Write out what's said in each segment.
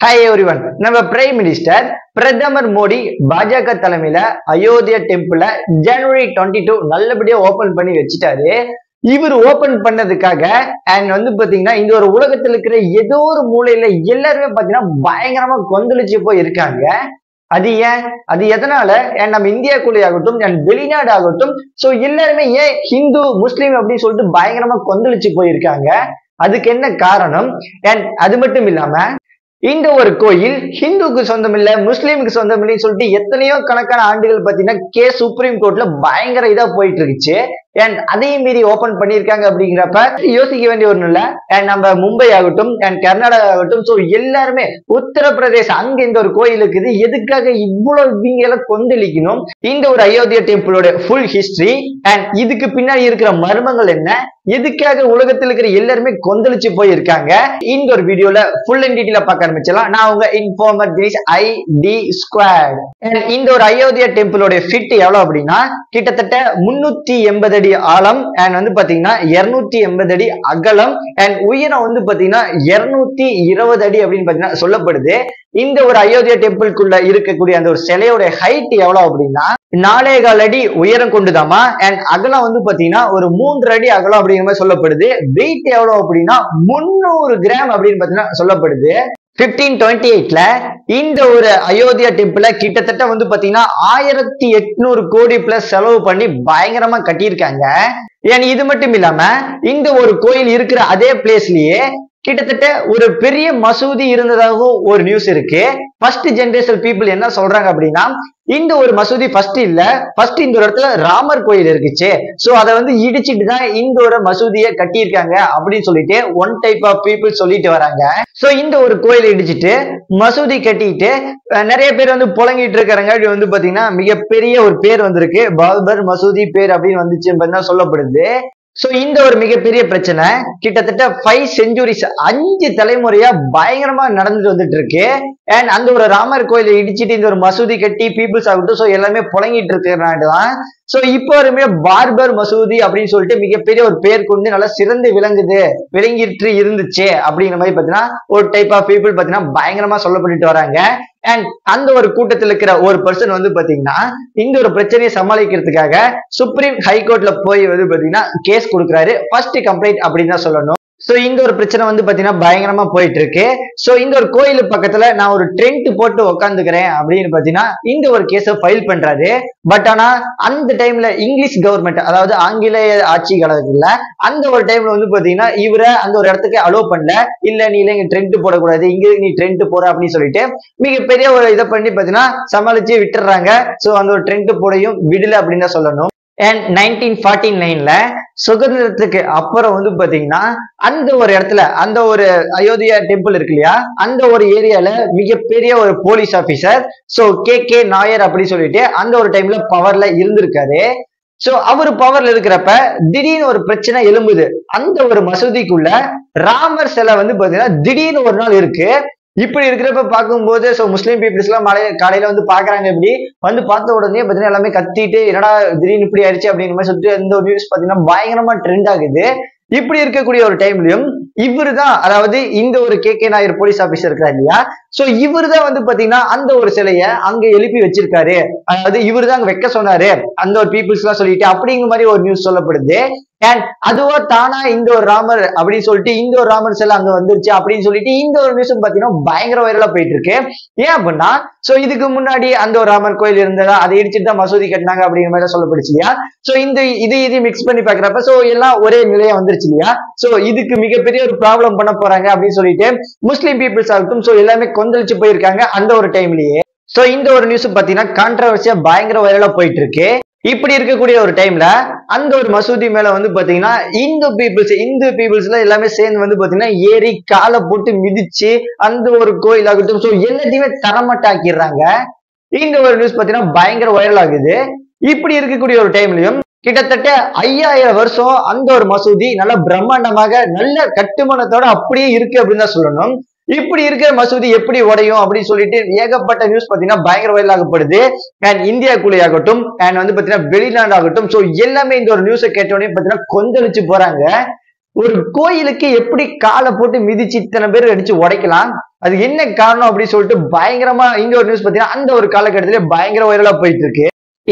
Hi everyone. நம்ம prime minister பிரதமர் மோடி பாஜக தலைமையில அயோத்தியா டெம்பிள ஜனவரி 22 நல்லபடியா ஓபன் பண்ணி வச்சுட்டாரு. இவர் ஓபன் பண்ணதுக்காக அண்ட் பாத்தீங்கன்னா இந்த ஒரு உலகத்துல இருக்கிற ஏதோ ஒரு மூலையில எல்லாருமே பாத்தீங்கன்னா பயங்கரமா கொந்தளிச்சு போய் இருக்காங்க. அது ஏன், அது எதனால, நம்ம இந்தியாக்குள்ளே ஆகட்டும் அண்ட் வெளிநாடு ஆகட்டும், சோ எல்லாருமே ஏன் ஹிந்து முஸ்லீம் அப்படின்னு சொல்லிட்டு பயங்கரமா கொந்தளிச்சு போயிருக்காங்க. அதுக்கு என்ன காரணம்? அண்ட் அது மட்டும் இல்லாம இந்த ஒரு கோயில் ஹிந்துக்கு சொந்தம் இல்ல, முஸ்லீமுக்கு சொந்தம் இல்லைன்னு சொல்லிட்டு எத்தனையோ கணக்கான ஆண்டுகள் பாத்தீங்கன்னா கேஸ் சுப்ரீம் கோர்ட்ல பயங்கர இதா போயிட்டு இருந்துச்சு. அண்ட் அதையும் மீறி ஓபன் பண்ணிருக்காங்க. அப்படிங்கிறப்ப யோசிக்க வேண்டிய ஒண்ணு இல்ல. அண்ட் நம்ம மும்பை ஆகட்டும் அண்ட் கர்நாடகா ஆகட்டும், சோ எல்லாருமே உத்தரப்பிரதேசம் அங்க இந்த ஒரு கோயில் இருக்குது, எதுக்காக இவ்வளவு இவங்க எல்லாம் கொந்தளிக்கணும்? இந்த ஒரு அயோத்தியா டெம்பிளோட ஃபுல் ஹிஸ்டரி அண்ட் இதுக்கு பின்னாடி இருக்கிற மர்மங்கள் என்ன, எதுக்காக உலகத்தில் இருக்கிற எல்லாருமே கொந்தளிச்சு போயிருக்காங்க, இந்த ஒரு வீடியோல ஃபுல் அண்ட் டீடைலா பார்க்க ஆரம்பிச்சலாம். நான் உங்க இன்ஃபார்மர் தினேஷ் ஐடி ஸ்குவாட். இந்த ஒரு அயோத்தியா டெம்பிளோட ஃபிட் எவ்வளவு அப்படின்னா கிட்டத்தட்ட 380 அடி ஆழம் அண்ட் பாத்தீங்கன்னா 280 அடி அகலம் அண்ட் உயரம் பாத்தீங்கன்னா 220 அடி அப்படின்னு பாத்தீங்கன்னா சொல்லப்படுது. இந்த ஒரு அயோத்தியா டெம்பிள்குள்ள இருக்கக்கூடிய அந்த ஒரு சிலையோட ஹைட் எவ்வளவு அப்படின்னா 4.25 அடி உயரம் கொண்டுதாமா அண்ட் அகலம் பாத்தீங்கன்னா ஒரு 3 அடி அகலம் அப்படிங்கிற மாதிரி சொல்லப்படுது. வெயிட் எவ்வளவு அப்படின்னா 300 கிராம் அப்படின்னு பாத்தீங்கன்னா சொல்லப்படுது. 1528ல இந்த ஒரு அயோத்தியா டெம்பிள கிட்டத்தட்ட பாத்தீங்கன்னா 1800 கோடி பிளஸ் செலவு பண்ணி பயங்கரமா கட்டியிருக்காங்க. ஏன் இது மட்டும் இல்லாம இந்த ஒரு கோயில் இருக்கிற அதே பிளேஸ்லயே கிட்டத்தட்ட ஒரு பெரிய மசூதி இருந்ததாகவும் ஒரு நியூஸ் இருக்கு. ஃபர்ஸ்ட் ஜெனரேஷன் பீப்புள் என்ன சொல்றாங்க அப்படின்னா இந்த ஒரு மசூதி ஃபர்ஸ்ட் இல்ல, ஃபர்ஸ்ட் இந்த ஒரு இடத்துல ராமர் கோயில் இருக்குச்சு, சோ அதை இடிச்சிட்டு தான் இந்த ஒரு மசூதியை கட்டியிருக்காங்க அப்படின்னு சொல்லிட்டு ஒன் டைப் ஆஃப் பீப்புள் சொல்லிட்டு வராங்க. சோ இந்த ஒரு கோயிலை இடிச்சிட்டு மசூதி கட்டிட்டு நிறைய பேர் புழங்கிட்டு இருக்காங்க. பாத்தீங்கன்னா மிகப்பெரிய ஒரு பேர் வந்திருக்கு, பாபர் மசூதி பேர் அப்படின்னு வந்துச்சு சொல்லப்படுது. சோ இந்த ஒரு மிகப்பெரிய பிரச்சனை கிட்டத்தட்ட 5 செஞ்சுரிஸ் 5 தலைமுறையா பயங்கரமா நடந்துட்டு வந்துட்டு இருக்கு. அண்ட் அந்த ஒரு ராமர் கோயிலை இடிச்சிட்டு இந்த ஒரு மசூதி கட்டி பீப்புள்ஸ் ஆகட்டும், சோ எல்லாமே புழங்கிட்டு இருக்கிறனாலதான் சோ இப்போ வரையுமே பார்பர் மசூதி அப்படின்னு சொல்லிட்டு மிகப்பெரிய ஒரு பேர் கொண்டு நல்லா சிறந்து விளங்கிட்டு இருந்துச்சு அப்படிங்கிற மாதிரி பாத்தீங்கன்னா ஒரு டைப் ஆஃப் பீப்புள் பாத்தீங்கன்னா பயங்கரமா சொல்லப்பட்டு வராங்க. அண்ட் அந்த ஒரு கூட்டத்தில் இருக்கிற ஒரு பர்சன் பாத்தீங்கன்னா இந்த ஒரு பிரச்சனையை சமாளிக்கிறதுக்காக சுப்ரீம் ஹைகோர்ட்ல போய் பாத்தீங்கன்னா கேஸ் கொடுக்குறாரு. ஃபர்ஸ்ட் கம்ப்ளைண்ட் அப்படின்னு தான் சொல்லணும். சோ இந்த ஒரு பிரச்சனை பாத்தீங்கன்னா பயங்கரமா போயிட்டு இருக்கு. சோ இந்த ஒரு கோயில் பக்கத்துல நான் ஒரு ட்ரெண்ட் போட்டு உட்காந்துக்கிறேன் அப்படின்னு பாத்தீங்கன்னா இந்த ஒரு கேஸ ஃபைல் பண்றாரு. பட் ஆனா அந்த டைம்ல இங்கிலீஷ் கவர்மெண்ட், அதாவது ஆங்கிலேய ஆட்சி காலத்துல அந்த ஒரு டைம்ல பாத்தீங்கன்னா இவரை அந்த ஒரு இடத்துக்கு அலோவ் பண்ணல. இல்ல நீ இங்க ட்ரெண்ட் போடக்கூடாது, இங்க நீ ட்ரெண்ட் போற அப்படின்னு சொல்லிட்டு மிகப்பெரிய ஒரு இதை பண்ணி பாத்தீங்கன்னா சமாளிச்சு விட்டுறாங்க. சோ அந்த ஒரு ட்ரெண்ட் போடையும் விடல அப்படின்னு தான் சொல்லணும். அண்ட் 1949ல சுதந்திரத்துக்கு அப்புறம் பாத்தீங்கன்னா அந்த ஒரு இடத்துல அந்த ஒரு அயோத்தியா டெம்பிள் இருக்கு இல்லையா, அந்த ஒரு ஏரியால மிகப்பெரிய ஒரு police officer so K Nair அப்படி சொல்லிட்டு அந்த ஒரு டைம்ல பவர்ல இருந்திருக்காரு. சோ அவரு பவர்ல இருக்கிறப்ப திடீர்னு ஒரு பிரச்சனை எழும்புது. அந்த ஒரு மசூதிக்குள்ள ராமர் சிலை பாத்தீங்கன்னா திடீர்னு ஒரு நாள் இருக்கு. இப்படி இருக்கிறப்ப பார்க்கும்போது சோ முஸ்லீம் பீப்புள்ஸ் எல்லாம் காலையில பாக்குறாங்க. இப்படி பார்த்த உடனே பாத்தீங்கன்னா எல்லாமே கத்திட்டு என்னடா திடீர்னு இப்படி ஆயிடுச்சு அப்படிங்கிற மாதிரி சொல்லிட்டு இந்த ஒரு நியூஸ் பாத்தீங்கன்னா பயங்கரமா ட்ரெண்ட் ஆகுது. இப்படி இருக்கக்கூடிய ஒரு டைம்லயும் இவரு தான், அதாவது இந்த ஒரு கே நாயர் போலீஸ் ஆபீசர் இருக்கிறார் இல்லையா, சோ இவரு தான் பாத்தீங்கன்னா அந்த ஒரு சிலைய அங்க எழுப்பி வச்சிருக்காரு. அதாவது இவரு தான் அங்க வைக்க சொன்னாரு அந்த ஒரு பீப்புள்ஸ் எல்லாம் சொல்லிட்டு அப்படிங்கிற மாதிரி ஒரு நியூஸ் சொல்லப்படுது. அண்ட் அதுவா தானா இந்த ஒரு ராமர் அப்படின்னு சொல்லிட்டு இந்த ஒரு ராமர் சிலை அங்க வந்துருச்சு அப்படின்னு சொல்லிட்டு இந்த ஒரு நியூஸ் பாத்தீங்கன்னா பயங்கர வைரலா போயிட்டு இருக்கு. ஏன் அப்படின்னா சோ இதுக்கு முன்னாடி அந்த ஒரு ராமர் கோயில் இருந்ததா, அதை இடிச்சுட்டு தான் மசூதி கட்டினாங்க அப்படிங்கிற மாதிரி சொல்லப்படுச்சு இல்லையா. சோ இந்த இது மிக்ஸ் பண்ணி பாக்குறப்ப சோ எல்லாம் ஒரே நிலையா வந்துருச்சு இல்லையா. சோ இதுக்கு மிகப்பெரிய ஒரு ப்ராப்ளம் பண்ண போறாங்க அப்படின்னு சொல்லிட்டு முஸ்லீம் பீப்புள்ஸ் ஆகட்டும் சோ எல்லாமே கொந்தளிச்சு போயிருக்காங்க அந்த ஒரு டைம்லயே. சோ இந்த ஒரு நியூஸ் பாத்தீங்கன்னா கான்ட்ரவர்சியா பயங்கர வைரலா போயிட்டு இருக்கு. இப்படி இருக்கக்கூடிய ஒரு டைம்ல அந்த ஒரு மசூதி மேல பாத்தீங்கன்னா இந்து பீப்புள்ஸ்ல எல்லாமே சேர்ந்து பாத்தீங்கன்னா ஏறி காலை போட்டு மிதிச்சு அந்த ஒரு கோயில் ஆகட்டும் சோ எல்லாத்தையுமே தரமட்டாக்கிடுறாங்க. இந்த ஒரு நியூஸ் பாத்தீங்கன்னா பயங்கர வைரல் ஆகுது. இப்படி இருக்கக்கூடிய ஒரு டைம்லயும் கிட்டத்தட்ட 5000 வருஷம் அந்த ஒரு மசூதி நல்ல பிரம்மாண்டமாக நல்ல கட்டுமானத்தோட அப்படியே இருக்கு அப்படின்னு தான் சொல்லணும். இப்படி இருக்கிற மசூதி எப்படி உடையும் அப்படின்னு சொல்லிட்டு ஏகப்பட்ட நியூஸ் பாத்தீங்கன்னா பயங்கர வைரல் ஆகப்படுது. அண்ட் இந்தியாக்குள்ளே ஆகட்டும் அண்ட் பாத்தீங்கன்னா வெளிநாடு ஆகட்டும் சோ எல்லாமே இந்த ஒரு நியூஸை கேட்டோடனே பாத்தீங்கன்னா கொந்தளிச்சு போறாங்க. ஒரு கோயிலுக்கு எப்படி காலை போட்டு மிதிச்சு இத்தனை பேர் அடிச்சு உடைக்கலாம், அது என்ன காரணம் அப்படின்னு சொல்லிட்டு பயங்கரமா இந்த ஒரு நியூஸ் பாத்தீங்கன்னா அந்த ஒரு காலகட்டத்திலே பயங்கர வைரலா போயிட்டு இருக்கு.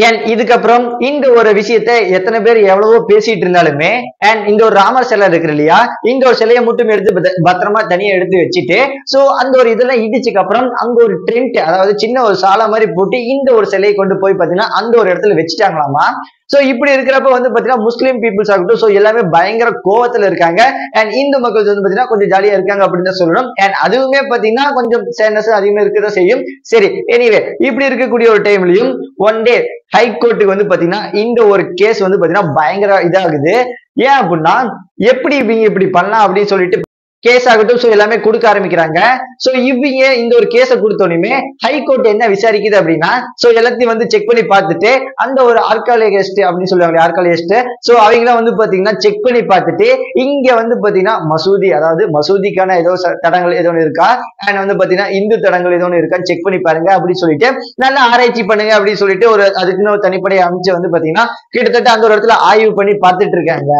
அண்ட் இதுக்கப்புறம் இந்த ஒரு விஷயத்த எத்தனை பேர் எவ்வளவோ பேசிட்டு இருந்தாலுமே அண்ட் இந்த ஒரு ராமர் சிலை இருக்கு இல்லையா, இந்த ஒரு சிலையை மட்டும் எடுத்து பத்திரமா தனியா எடுத்து வச்சுட்டு சோ அந்த ஒரு இதெல்லாம் இடிச்சுக்கு அப்புறம் அங்க ஒரு ட்ரெண்ட், அதாவது சின்ன ஒரு சாலை மாதிரி போட்டு இந்த ஒரு சிலையை கொண்டு போய் பாத்தீங்கன்னா அந்த ஒரு இடத்துல வச்சுட்டாங்களாமா. சோ இப்படி இருக்கிறப்ப வந்து பாத்தீங்கன்னா முஸ்லீம் பீப்புள்ஸ் ஆகட்டும் சோ எல்லாமே பயங்கர கோவத்துல இருக்காங்க. அண்ட் இந்து மக்கள் வந்து பாத்தீங்கன்னா கொஞ்சம் ஜாலியா இருக்காங்க அப்படின்னு தான் சொல்லணும். அண்ட் அதுவுமே பாத்தீங்கன்னா கொஞ்சம் சேட்னஸ் அதிகமா இருக்கதான் செய்யும். சரி, எனிவே இப்படி இருக்கக்கூடிய ஒரு டைம்லயும் ஒன் டே ஹைகோர்ட்டுக்கு வந்து பாத்தீங்கன்னா இந்த ஒரு கேஸ் வந்து பாத்தீங்கன்னா பயங்கர இதாகுது. ஏன் அப்படின்னா எப்படி இவங்க இப்படி பண்ணலாம் அப்படின்னு சொல்லிட்டு கேஸ் ஆகட்டும் சோ எல்லாமே கொடுக்க ஆரம்பிக்கிறாங்க. சோ இவங்க இந்த ஒரு கேஸை கொடுத்தோன்னே ஹைகோர்ட் என்ன விசாரிக்குது அப்படின்னா சோ எல்லாத்தையும் வந்து செக் பண்ணி பார்த்துட்டு அந்த ஒரு ஆர்காலஜிஸ்ட் அப்படின்னு சொல்லுவாங்க, ஆர்காலஜிஸ்ட் சோ அவங்களாம் வந்து பாத்தீங்கன்னா செக் பண்ணி பார்த்துட்டு இங்க வந்து பாத்தீங்கன்னா மசூதி, அதாவது மசூதிக்கான ஏதோ தடங்கள் ஏதோ இருக்கா அண்ட் வந்து பாத்தீங்கன்னா இந்து தடங்கள் ஏதோ இருக்கான்னு செக் பண்ணி பாருங்க அப்படின்னு சொல்லிட்டு நல்லா ஆராய்ச்சி பண்ணுங்க அப்படின்னு சொல்லிட்டு ஒரு அதுக்குன்னு ஒரு தனிப்படை அமைச்சு வந்து பாத்தீங்கன்னா கிட்டத்தட்ட அந்த ஒரு இடத்துல ஆய்வு பண்ணி பார்த்துட்டு இருக்காங்க.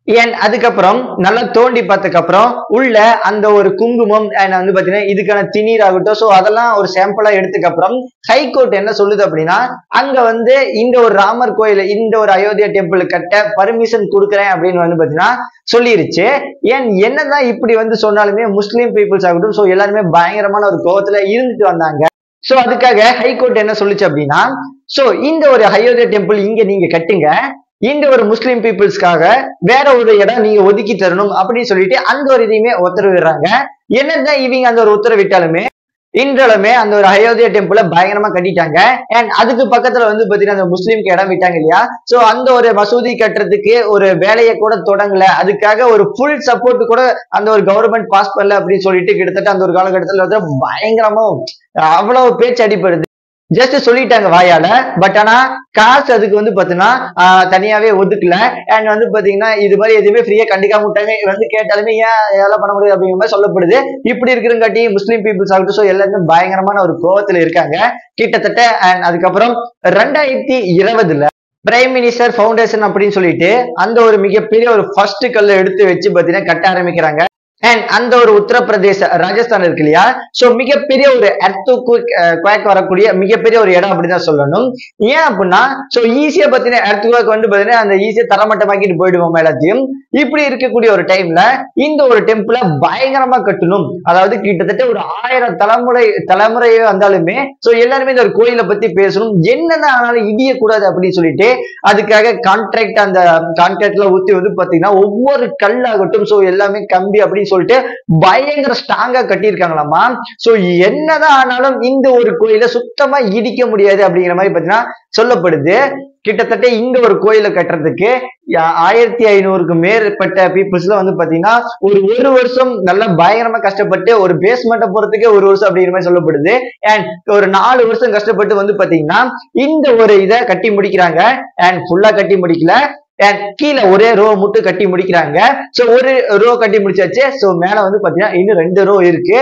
ஏன் அதுக்கப்புறம் நல்லா தோண்டி பார்த்ததுக்கு அப்புறம் உள்ள அந்த ஒரு குங்குமம் வந்து பாத்தீங்கன்னா இதுக்கான திணீர் ஆகட்டும் சோ அதெல்லாம் ஒரு சாம்பிளா எடுத்துக்கு அப்புறம் ஹைகோர்ட் என்ன சொல்லுது அப்படின்னா அங்க வந்து இந்த ஒரு ராமர் கோயில் இந்த ஒரு அயோத்தியா டெம்பிள் கட்ட பர்மிஷன் கொடுக்குறேன் அப்படின்னு வந்து பாத்தீங்கன்னா சொல்லிருச்சு. ஏன் என்னதான் இப்படி வந்து சொன்னாலுமே முஸ்லீம் பீப்புள்ஸ் ஆகட்டும் சோ எல்லாருமே பயங்கரமான ஒரு கோவத்துல இருந்துட்டு வந்தாங்க. சோ அதுக்காக ஹைகோர்ட் என்ன சொல்லுச்சு அப்படின்னா சோ இந்த ஒரு அயோத்தியா டெம்பிள் இங்க நீங்க கட்டுங்க, இந்த ஒரு முஸ்லிம் பீப்புள்ஸ்க்காக வேற ஒரு இடம் நீங்க ஒதுக்கி தரணும் அப்படின்னு சொல்லிட்டு அந்த ஒரு இதையுமே உத்தரவிடுறாங்க. என்னதான் இவங்க அந்த ஒரு உத்தரவிட்டாலுமே இன்றாலுமே அந்த ஒரு அயோத்தியா டெம்பிள பயங்கரமா கட்டிட்டாங்க. அண்ட் அதுக்கு பக்கத்துல வந்து பாத்தீங்கன்னா அந்த முஸ்லீம்க்கு இடம் விட்டாங்க இல்லையா, சோ அந்த ஒரு மசூதி கட்டுறதுக்கு ஒரு வேலையை கூட தொடங்கல, அதுக்காக ஒரு ஃபுல் சப்போர்ட் கூட அந்த ஒரு கவர்மெண்ட் பாஸ் பண்ணல அப்படின்னு சொல்லிட்டு கிட்டத்தட்ட அந்த ஒரு காலகட்டத்துல வந்து பயங்கரமா அவ்வளவு பேச்சு அடிப்படுது. ஜஸ்ட் சொல்லிட்டாங்க வாயால, பட் ஆனா காசு அதுக்கு வந்து பாத்தீங்கன்னா தனியாவே ஒதுக்கல. அண்ட் வந்து பாத்தீங்கன்னா இது மாதிரி எதுவுமே ஃப்ரீயா கண்டிக்காம விட்டாங்க. வந்து கேட்டாலுமே ஏன் எல்லாம் பண்ண முடியாது அப்படிங்கிற மாதிரி சொல்லப்படுது. இப்படி இருக்கிறங்காட்டி முஸ்லீம் பீப்புள்ஸ் ஆகட்டும் சோ எல்லாருமே பயங்கரமான ஒரு கோவத்துல இருக்காங்க கிட்டத்தட்ட. அண்ட் அதுக்கப்புறம் 2020 பிரைம் மினிஸ்டர் ஃபவுண்டேஷன் அப்படின்னு சொல்லிட்டு அந்த ஒரு மிகப்பெரிய ஒரு ஃபர்ஸ்ட் கல்ல எடுத்து வச்சு பாத்தீங்கன்னா கட்ட ஆரம்பிக்கிறாங்க. அண்ட் அந்த ஒரு உத்தரப்பிரதேச ராஜஸ்தான் இருக்கு இல்லையா, சோ மிகப்பெரிய ஒரு எர்த்குவேக் வரக்கூடிய மிகப்பெரிய ஒரு இடம் அப்படிதான் சொல்லணும். ஏன் அப்படின்னா சோ ஈஸியா பாத்தீங்கன்னா எர்த்குவேக் வந்து பாத்தீங்கன்னா அந்த ஈஸியா தரமட்டமாக்கிட்டு போயிடுவோம் எல்லாத்தையும். இப்படி இருக்கக்கூடிய ஒரு டைம்ல இந்த ஒரு டெம்பிள பயங்கரமா கட்டணும், அதாவது கிட்டத்தட்ட ஒரு 1000 தலைமுறையே வந்தாலுமே சோ எல்லாருமே இந்த ஒரு கோயிலை பத்தி பேசணும், என்னதான் ஆனாலும் இடிய கூடாது அப்படின்னு சொல்லிட்டு அதுக்காக கான்ட்ராக்ட் அந்த கான்ட்ராக்ட்ல ஊத்தி வந்து பாத்தீங்கன்னா ஒவ்வொரு கல்லாகட்டும் சோ எல்லாமே கம்பி அப்படின்னு சொல்லிட்டு பயங்கர ஸ்ட்ராங்கா கட்டியிருக்காங்களாமா. சோ என்னதான் ஆனாலும் இந்த ஒரு கோயிலை சுத்தமா இடிக்க முடியாது அப்படிங்கிற மாதிரி பாத்தீங்கன்னா சொல்லப்படுது. கிட்டத்தட்ட இந்த ஒரு கோயிலை கட்டுறதுக்கு 1500க்கு மேற்பட்ட பீப்புள்ஸ்ல வந்து பாத்தீங்கன்னா ஒரு வருஷம் நல்லா பயங்கரமா கஷ்டப்பட்டு ஒரு பேஸ்மெண்ட்டை போறதுக்கே ஒரு வருஷம் அப்படிங்கிற மாதிரி சொல்லப்படுது. அண்ட் ஒரு 4 வருஷம் கஷ்டப்பட்டு வந்து பாத்தீங்கன்னா இந்த ஒரு இதை கட்டி முடிக்கிறாங்க. அண்ட் ஃபுல்லா கட்டி முடிக்கல, கீழே ஒரே ரோ மட்டும் கட்டி முடிக்கிறாங்க. சோ ஒரு ரோ கட்டி முடிச்சாச்சு. சோ மேல வந்து பாத்தீங்கன்னா இன்னும் 2 ரோ இருக்கு.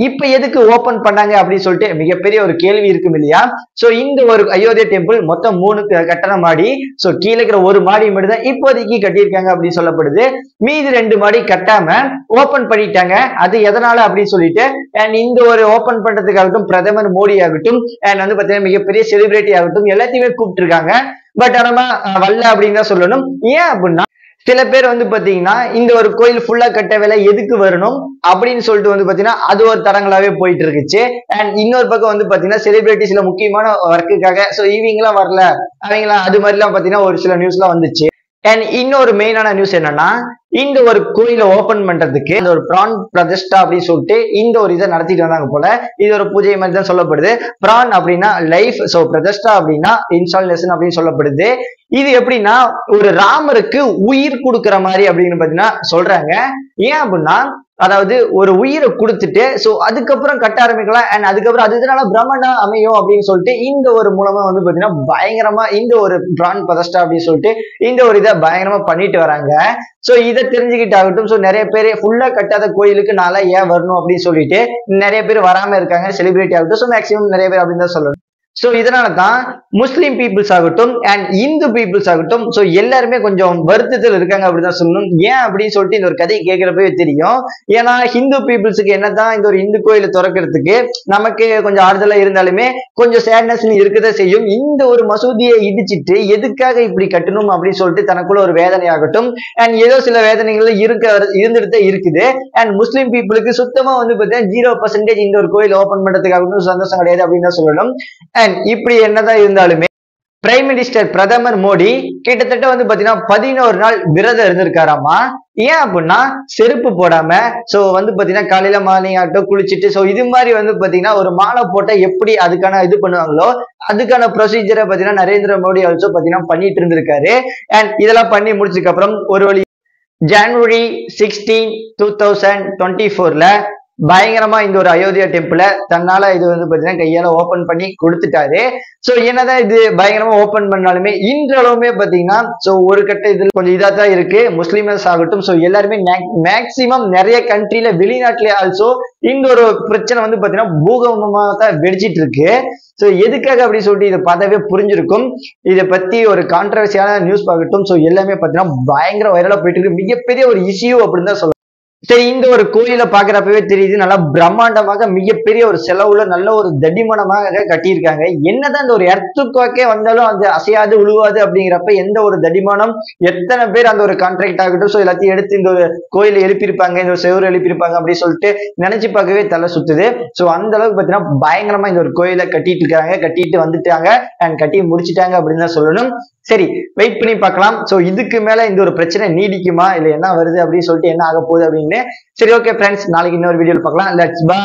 இப்ப எதுக்கு ஓபன் பண்ணாங்க அப்படின்னு சொல்லிட்டு மிகப்பெரிய ஒரு கேள்வி இருக்கும் இல்லையா. சோ இந்த ஒரு அயோத்தியா டெம்பிள் மொத்தம் 3 கட்டண மாடி. சோ கீழே இருக்கிற ஒரு மாடி மட்டும் தான் இப்போதைக்கு கட்டியிருக்காங்க அப்படின்னு சொல்லப்படுது. மீதி 2 மாடி கட்டாம ஓபன் பண்ணிட்டாங்க. அது எதனால அப்படின்னு சொல்லிட்டு அண்ட் இந்த ஒரு ஓபன் பண்றதுக்காகட்டும் பிரதமர் மோடி ஆகட்டும் அண்ட் வந்து பாத்தீங்கன்னா மிகப்பெரிய செலிபிரிட்டி ஆகட்டும் எல்லாத்தையுமே கூப்பிட்டு இருக்காங்க. பட் ஆனா வரல அப்படின்னு தான் சொல்லணும். ஏன் அப்படின்னா சில பேர் வந்து பாத்தீங்கன்னா இந்த ஒரு கோயில் ஃபுல்லா கட்ட வேலை எதுக்கு வரணும் அப்படின்னு சொல்லிட்டு வந்து பாத்தீங்கன்னா அது ஒரு தரங்களாவே போயிட்டு இருக்குச்சு. அண்ட் இன்னொரு பக்கம் வந்து பாத்தீங்கன்னா செலிபிரிட்டிஸ்ல முக்கியமான ஒர்க்குக்காக சோ இவங்கெல்லாம் வரல அவங்களாம் அது மாதிரி எல்லாம் பாத்தீங்கன்னா ஒரு சில நியூஸ் எல்லாம் வந்துச்சு. அண்ட் இன்னொரு மெயினான நியூஸ் என்னன்னா இந்த ஒரு கோயிலை ஓபன் பண்றதுக்கு இந்த ஒரு பிரான் பிரதிஷ்டா அப்படின்னு சொல்லிட்டு இந்த ஒரு இதை நடத்திட்டு வந்தாங்க போல. இது ஒரு பூஜை மாதிரி தான் சொல்லப்படுது. பிரான் அப்படின்னா லைஃப், சோ பிரதிஷ்டா அப்படின்னா இன்ஸ்டாலேஷன் அப்படின்னு சொல்லப்படுது. இது எப்படின்னா ஒரு ராமருக்கு உயிர் கொடுக்குற மாதிரி அப்படின்னு பாத்தீங்கன்னா சொல்றாங்க. ஏன் அப்படின்னா அதாவது ஒரு உயிரை கொடுத்துட்டு சோ அதுக்கப்புறம் கட்ட ஆரம்பிக்கலாம். அண்ட் அதுக்கப்புறம் அது இதனால பிரம்மனா அமையும் அப்படின்னு சொல்லிட்டு இந்த ஒரு மூலமா வந்து பாத்தீங்கன்னா பயங்கரமா இந்த ஒரு பிரான் பிரதிஷ்டா அப்படின்னு சொல்லிட்டு இந்த ஒரு இதை பயங்கரமா பண்ணிட்டு வராங்க. சோ இதை தெரிஞ்சுக்கிட்டாகட்டும் சோ நிறைய பேர் ஃபுல்லா கட்டாத கோயிலுக்கு நாளா ஏன் வரணும் அப்படின்னு சொல்லிட்டு நிறைய பேர் வராம இருக்காங்க செலிபிரிட்டி ஆகட்டும். சோ மேக்சிமம் நிறைய பேர் அப்படின்னு தான் சொல்லணும். சோ இதனாலதான் முஸ்லிம் பீப்புள்ஸ் ஆகட்டும் அண்ட் இந்து பீப்புள்ஸ் ஆகட்டும் சோ எல்லாருமே கொஞ்சம் வருத்தத்தில் இருக்காங்க அப்படிதான் சொல்லணும். ஏன் அப்படின்னு சொல்லிட்டு இந்த ஒரு கதையை கேட்கிறப்பவே தெரியும். ஏன்னா ஹிந்து பீப்புள்ஸுக்கு என்னதான் இந்த ஒரு இந்து கோயிலை திறக்கிறதுக்கு நமக்கு கொஞ்சம் ஆறுதலா இருந்தாலுமே கொஞ்சம் சேட்னஸ் இருக்கதான் செய்யும். இந்த ஒரு மசூதியை இடிச்சிட்டு எதுக்காக இப்படி கட்டணும் அப்படின்னு சொல்லிட்டு தனக்குள்ள ஒரு வேதனை ஆகட்டும் அண்ட் ஏதோ சில வேதனைகள் இருந்துட்டு இருக்குது. அண்ட் முஸ்லிம் பீப்புளுக்கு சுத்தமா வந்து பார்த்தீங்கன்னா 0% இந்த ஒரு கோயில் ஓபன் பண்றதுக்காக சந்தோஷம் கிடையாது அப்படின்னு தான் சொல்லணும். அண்ட் இப்படி என்னதான் இருந்தாலுமே பிரைம் மினிஸ்டர் பிரதமர் மோடி கிட்டத்தட்ட வந்து பாத்தீங்கன்னா 11 நாள் விரதம் இருந்திருக்காராமா. ஏன் அப்படின்னா செருப்பு போடாம சோ வந்து பாத்தீங்கன்னா காலையில மார்னிங் ஆகட்டும் குளிச்சுட்டு சோ இது மாதிரி வந்து பாத்தீங்கன்னா ஒரு மாலை போட்ட எப்படி அதுக்கான இது பண்ணுவாங்களோ அதுக்கான ப்ரொசீஜரை பாத்தீங்கன்னா நரேந்திர மோடி ஆல்சோ பாத்தீங்கன்னா பண்ணிட்டு இருந்திருக்காரு. அண்ட் இதெல்லாம் பண்ணி முடிச்சதுக்கு அப்புறம் ஒரு வழி ஜனவரி 16, 2024 பயங்கரமா இந்த ஒரு அயோத்தியா டெம்பிள தன்னால இது வந்து பாத்தீங்கன்னா கையால ஓபன் பண்ணி கொடுத்துட்டாரு. சோ என்னதான் இது பயங்கரமா ஓபன் பண்ணாலுமே இன்றளவுமே பாத்தீங்கன்னா சோ ஒரு கட்ட இதுல கொஞ்சம் இதா தான் இருக்கு. முஸ்லிம்ஸ் ஆகட்டும் சோ எல்லாருமே மேக்சிமம் நிறைய கண்ட்ரில வெளிநாட்டுல ஆல்சோ இந்த ஒரு பிரச்சனை வந்து பாத்தீங்கன்னா பூகம்பமா தான் வெடிச்சிட்டு இருக்கு. சோ எதுக்காக அப்படின்னு சொல்லிட்டு இதை பார்த்தாவே புரிஞ்சிருக்கும். இதை பத்தி ஒரு கான்ட்ரவர்சியான நியூஸ் ஆகட்டும் சோ எல்லாமே பாத்தீங்கன்னா பயங்கர வைரலா போயிட்டு இருக்கு. மிகப்பெரிய ஒரு இஷ்யூ அப்படின்னு தான் சொல்லலாம். சரி, இந்த ஒரு கோயிலை பாக்குறப்பவே தெரியுது நல்லா பிரம்மாண்டமாக மிகப்பெரிய ஒரு செலவுல நல்ல ஒரு தடிமனமாக கட்டியிருக்காங்க. என்னதான் இந்த ஒரு எர்த்துக்கே வந்தாலும் அது அசையாது உழுவாது அப்படிங்கிறப்ப எந்த ஒரு தடிமனம் எத்தனை பேர் அந்த ஒரு கான்ட்ராக்ட் ஆகட்டும் சோ எல்லாத்தையும் எடுத்து இந்த ஒரு கோயிலை எழுப்பியிருப்பாங்க இந்த ஒரு செவரு எழுப்பியிருப்பாங்க அப்படின்னு சொல்லிட்டு நினைச்சு பார்க்கவே தலை சுத்துது. சோ அந்த அளவுக்கு பாத்தீங்கன்னா பயங்கரமா இந்த ஒரு கோயிலை கட்டிட்டு இருக்காங்க, கட்டிட்டு வந்துட்டாங்க அண்ட் கட்டி முடிச்சிட்டாங்க அப்படின்னு தான் சொல்லணும். சரி, வெயிட் பண்ணி பார்க்கலாம். சோ இதுக்கு மேல இந்த ஒரு பிரச்சனை நீடிக்குமா இல்ல என்ன வருது அப்படின்னு சொல்லிட்டு என்ன ஆக போகுது அப்படின்னு. சரி, ஓகே ஃப்ரெண்ட்ஸ், நாளைக்கு இன்னொரு வீடியோல பார்க்கலாம். Let's by.